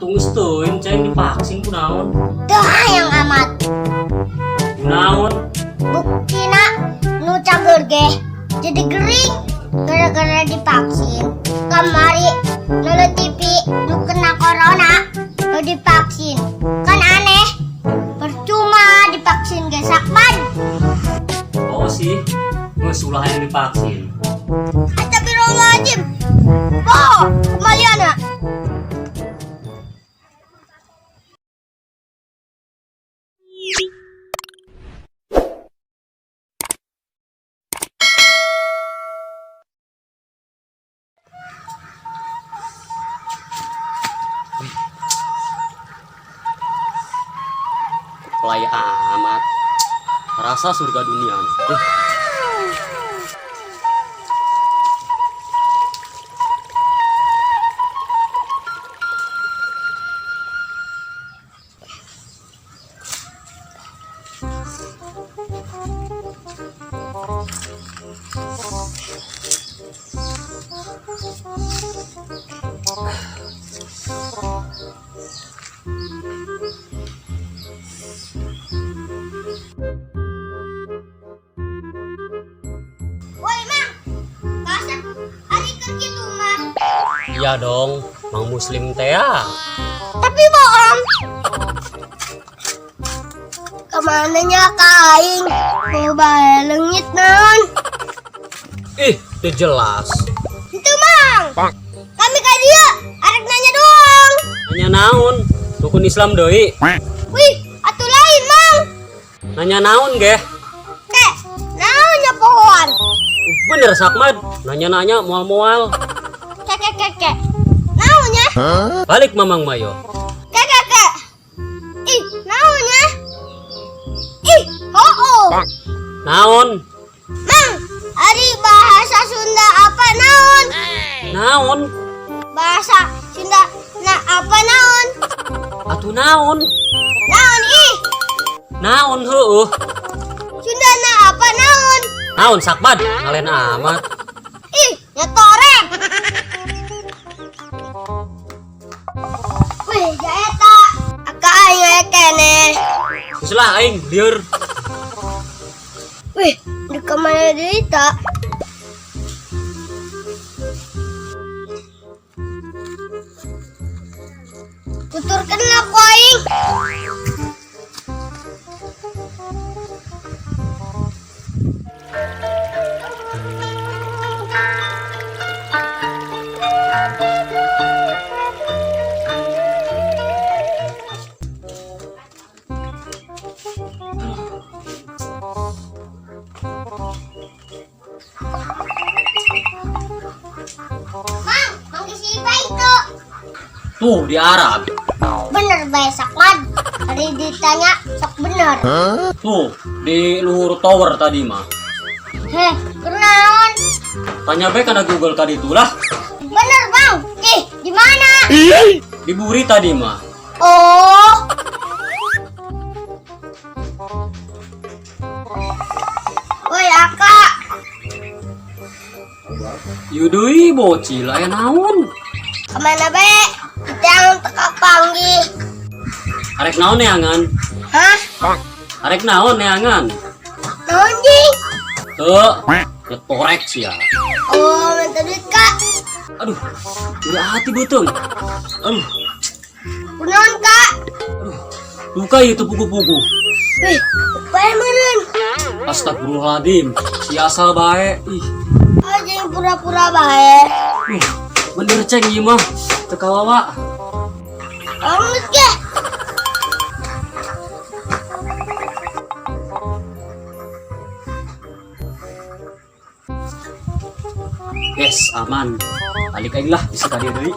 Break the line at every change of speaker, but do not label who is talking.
Atuh geus teu ceng divaksin kunaon?
Teu hayang amat.
Kunaon?
Buktina nu cager ge jadi gering gara-gara divaksin. Kamari nu TV nu kena corona nu divaksin. Kan aneh. Percuma divaksin ge sakman.
Oh sih, geus ulah yang divaksin.
Astagfirullahaladzim. Oh, kembaliana.
Play amat. Rasa surga dunia.
Woi, Mang. Kasep hari kerja tuh, Mang.
Iya dong, Mang Muslim teh ya.
Tapi bohong. Kemananya kain? Mau bae leungit naon?
Ih, teu jelas.
Itu, Mang. Kami ka dieu arek nanya doang.
Nanya naon? Rukun Islam deui.
Wih, atuh lain, Mang.
Nanya naon ge?
Teh, naon nya pohon?
Bener Sakmad, nanya-nanya mual-mual.
Kek. Naon nya?
Balik Mamang Mayo.
Kek. Ih, naon nya? Ih, hooh.
Naon?
Mang, ari bahasa Sunda apa naon?
Naon?
Bahasa Sunda na apa naon?
Atuh naon?
Naon ih?
Naon heueuh?
Sunda na apa naon?
Naon Sakmad? Ngalen amat.
Ih, nyetoreng. Wih, jaeta. Aka aing kene.
Geus lah aing lieur.
Wih, di kamar derita. Tuturkeun lah ku aing. Mang, manggil si Ipa itu.
Tuh di Arab.
Bener bae Sakmad. Tadi ditanya sok bener.
Tuh di luhur tower tadi mah.
Heh, kenaon?
Tanya bae kana Google ka ditu lah.
Bener Bang. Ih, di mana?
Di Buri tadi mah.
Oh. Woi, Aka.
Yudui bocil aya naon?
Kemana be? Kita yang teka panggil.
Arek naon neangan?
Hah?
Arek naon neangan?
Naon jing?
Teu, nyetorek sih ya.
Oh, minta duit Kak.
Aduh, udah hati betul. Aduh,
Kunaon Kak?
luka itu pugu-pugu.
Wih, bae meureun.
Astagfirullahaladzim, si asal bae. Ih,
Aja yang pura-pura bae.
bener ceng ieu mah. Teu kawawa.
Angus ge.
Yes, aman. Balik aing lah bisa ka dieu deui.